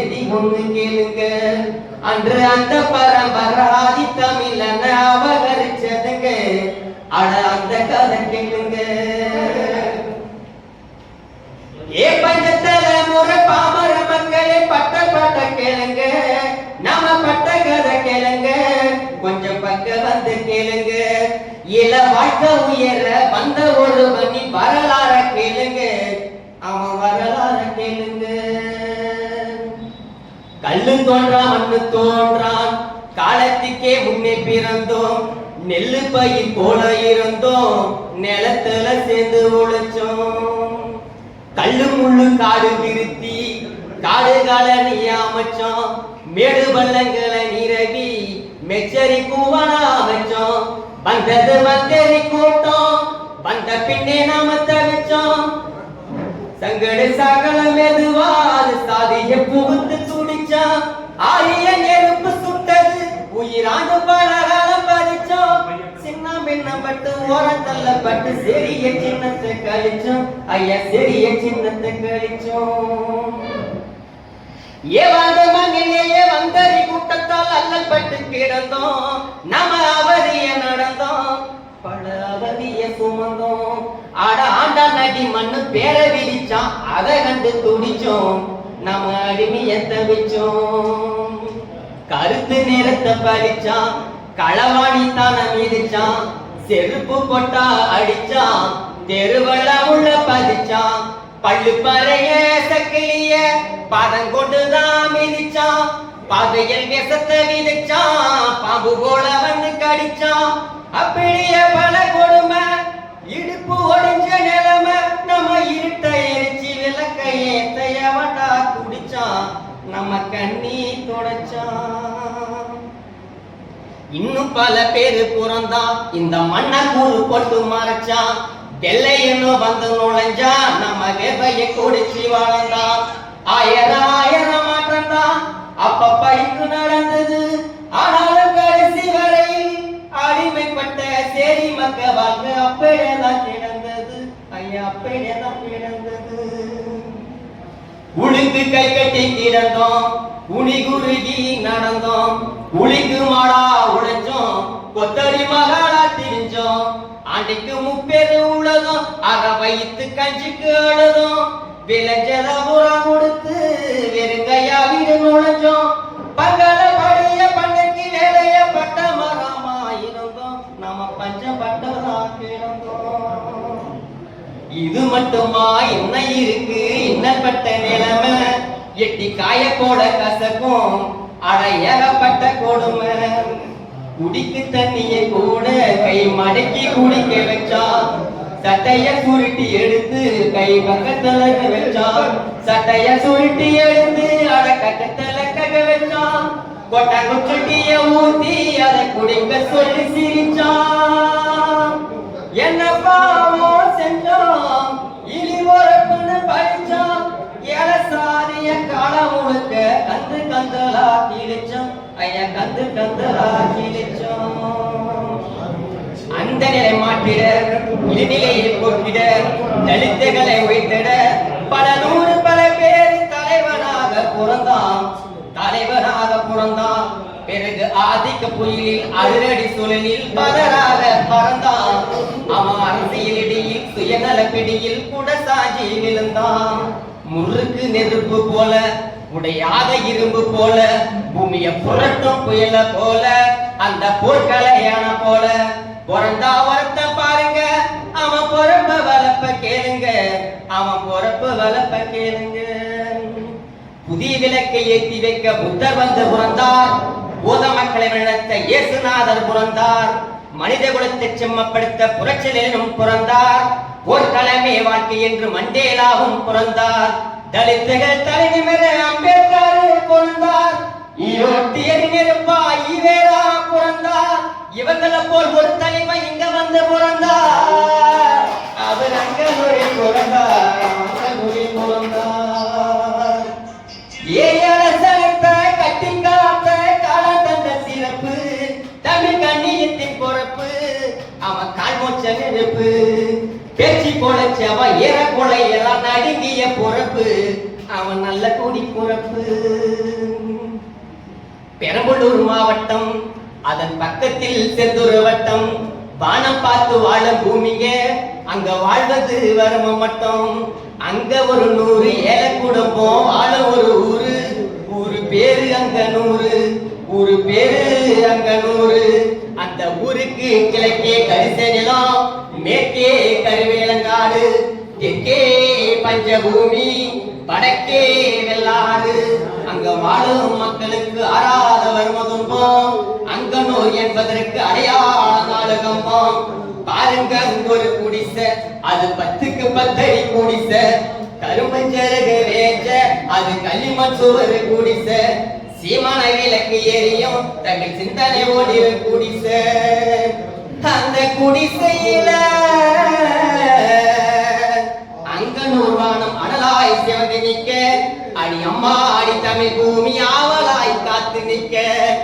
செய்தி ஒண்ணு கேளுங்க. அன்று அந்த பரம்பராதி தமிழ அவகரிச்சதுங்க. அட அந்த கதை கேளுங்க. ஏ பஞ்சத்தல முறை பாமர மக்களே பட்ட பட்ட கேளுங்க. நாம பட்ட கதை கேளுங்க. கொஞ்சம் பக்க வந்து கேளுங்க. இள வாழ்க்கை உயர வந்த ஒரு மணி வரலாற கேளுங்க. அவன் வரலாற கேளுங்க. கல்லு தோன்றான் மண்ணு தோன்றான் காலத்துக்கே முன்னே பிறந்தோம். நெல்லு பயிர் போல இருந்தோம் நிலத்துல சேர்ந்து உழைச்சோம். கல்லு முள்ளு காடு விருத்தி காடுகளை நீ அமைச்சோம். மேடு பள்ளங்களை நிரவி மெச்சரி கூவனா அமைச்சோம். வந்தது மந்தரி கூட்டம் வந்த பின்னே நாம தவிச்சோம். சங்கட சகல மெதுவாது சாதிய புகுத்து துடிச்சான். ஆரிய நெருப்பு சுட்டது உயிராண்டு பலகாலம் பதிச்சோம். சின்ன பின்னப்பட்டு ஓரத்தள்ளப்பட்டு செரிய சின்னத்தை கழிச்சோம். ஐயா செரிய சின்னத்தை கழிச்சோம். ஏவாத மண்ணிலேயே வந்தரி கூட்டத்தால் அல்லல் பட்டு கிடந்தோம். நம்ம அவதிய நடந்தோம். பல அவதிய சுமந்தோம். ஆட ஆண்டா நடி மண்ணு பேர விரிச்சான். அதை கண்டு துடிச்சோம். நம்ம அடிமைய தவிச்சோம். கருத்து நிறத்தை பறிச்சான். களவாணி தான மிதிச்சான். செருப்பு கொட்டா அடிச்சான். தெருவள உள்ள பதிச்சான். பள்ளு பறைய சக்கிலிய பாதம் கொண்டுதான் மிதிச்சான். பாதையில் விஷத்தை விதிச்சான். பாம்பு போல வந்து கடிச்சான். அப்படியே பல கொடுமை இடுப்பு ஒடிஞ்ச நிலைமை. நம்ம இருட்ட எரிச்சி விளக்கை ஏத்தையவட்டா குடிச்சான். நம்ம கண்ணி தொடச்சான். இன்னும் பல பேரு புறந்தான். இந்த மண்ணை கூறு போட்டு மறைச்சான். வெள்ளை இன்னும் வந்து நுழைஞ்சா. நம்ம வேதையை குடிச்சு வளர்ந்தான். ஆயிரம் ஆயிரம் மாற்றம் தான் அப்பப்ப இங்கு நடந்தது. ஆனாலும் கடைசி வரையில் அடிமைப்பட்ட சேரி மக்க வாழ்க்கை அப்படியேதான் கிடந்தது. ஐயா அப்படியேதான் கிடந்தது. உளுக்கு கை கட்டி கிடந்தோம். உனி குறுகி நடந்தோம். உளிக்கு மாடா உழைச்சோம். கொத்தடி மகாளா திரிஞ்சோம். ஆண்டிக்கு முப்பேரு உலகம் அற வயிற்று கஞ்சிக்கு அழுதும். விளைஞ்சத புறம் கொடுத்து வெறுங்கையா வீடு நுழைஞ்சோம். பகல படிய பண்ணைக்கு வேலைய பட்ட மரமா இருந்தோம். நம்ம பஞ்சப்பட்டதா கிடந்தோம். இது மட்டுமா என்ன இருக்கு இன்னப்பட்ட நிலைமை. எட்டி காய போட கசக்கும். அட ஏகப்பட்ட கொடுமை. குடிக்கு தண்ணியை கூட கை மடக்கி குடிக்க வச்சா. சட்டைய சுருட்டி எடுத்து கை பக்கத்துல வச்சா. சட்டைய சுருட்டி எடுத்து அட கட்டத்துல கக வச்சா. கொட்டை குச்சட்டிய ஊத்தி அதை குடிக்க சொல்லி சிரிச்சான். என்ன பாவம் செஞ்சோம் இலி ஒரப்புன்னு பறிச்சான். ஏழை சாதிய காலம் முழுக்க கந்து கந்தலா கிழிச்சோம். ஐயா கந்து கந்தலா கிழிச்சோம். அந்த நிலை மாற்றிட இனிநிலையை போக்கிட தலித்துகளை உயர்த்திட பல நூறு பல பேர் தலைவனாக பிறந்தான். தலைவனாக பிறந்தான். பிறகு ஆதிக்க புயலில் அதிரடி சூழலில் பதராக பறந்தான். அவன் அரசியலிடையில் சுயநல பிடியில் கூட சாஞ்சி விழுந்தான். முறுக்கு நெருப்பு போல உடையாத இரும்பு போல பூமிய புரட்டும் புயல போல அந்த போர்க்கலையான போல பிறந்தா ஒருத்த பாருங்க. அவன் பொறப்ப வளப்ப கேளுங்க. அவன் பொறப்ப வளப்ப கேளுங்க. புதிய விளக்கை ஏற்றி வைக்க புத்தர் வந்து பிறந்தார். பூத மக்களை நடத்த இயேசுநாதர் பிறந்தார். மனித குலத்தை செம்மப்படுத்த புரட்சியிலும் பிறந்தார். போர்க்களமே வாழ்க்கை என்று மண்டேலாவும் பிறந்தார். தலித்துகள் தலைநிமிர அம்பேத்கர் பிறந்தார். ஈரோட்டியடி நெருப்பா ஈவேரா பிறந்தார். இவங்களை போல் ஒரு தலைமை இங்க வந்து பிறந்தார். அவர் அங்க நொழி பிறந்தார். ஏழத்தை கட்டி காத்த காலம் தந்த சிறப்பு தமிழ் கண்ணியத்தின் பொறுப்பு. அவன் கால்மோச்ச நெருப்பு பேச்சு பொழைச்சவன் ஏற கொலை எல்லாம் நடுங்கிய பொறுப்பு. அவன் அவன் நல்ல கூடி பிறப்பு. பெரம்பலூர் மாவட்டம், அதன் பக்கத்தில் செந்தூர் வட்டம். வானம் பார்த்து வாழ பூமிங்க, அங்க வாழ்வது வறுமை மட்டும். அங்க ஒரு 100 ஏழை குடும்பம் வாழ ஒரு ஊரு. ஊரு பேரு அங்க 100, ஊரு பேரு அங்க 100. அந்த ஊருக்கு கிழக்கே கரிச நிலம், மேற்கே கருவேலங்காடு, தெற்கே பஞ்சபூமி, வடக்கே வெள்ளாடு. அங்க வாழும் மக்களுக்கு ஆறாத வறுமை துன்பம். அங்க நோய் என்பதற்கு அடையாள நாடகம்பம். பாருங்க ஒரு குடிசை, அது 10க்கு 10 அடி குடிசை. கரும்பஞ்சரகு வேச்ச, அது களிமண் சுவர் குடிசை. சீமான விளக்கு எரியும், தங்கள் சிந்தனை ஓடிற குடிசை. அந்த குடிசையில அங்க நூர்வானம் அனலாய் சிவந்து நிக்க, அடி அம்மா அடி தமிழ்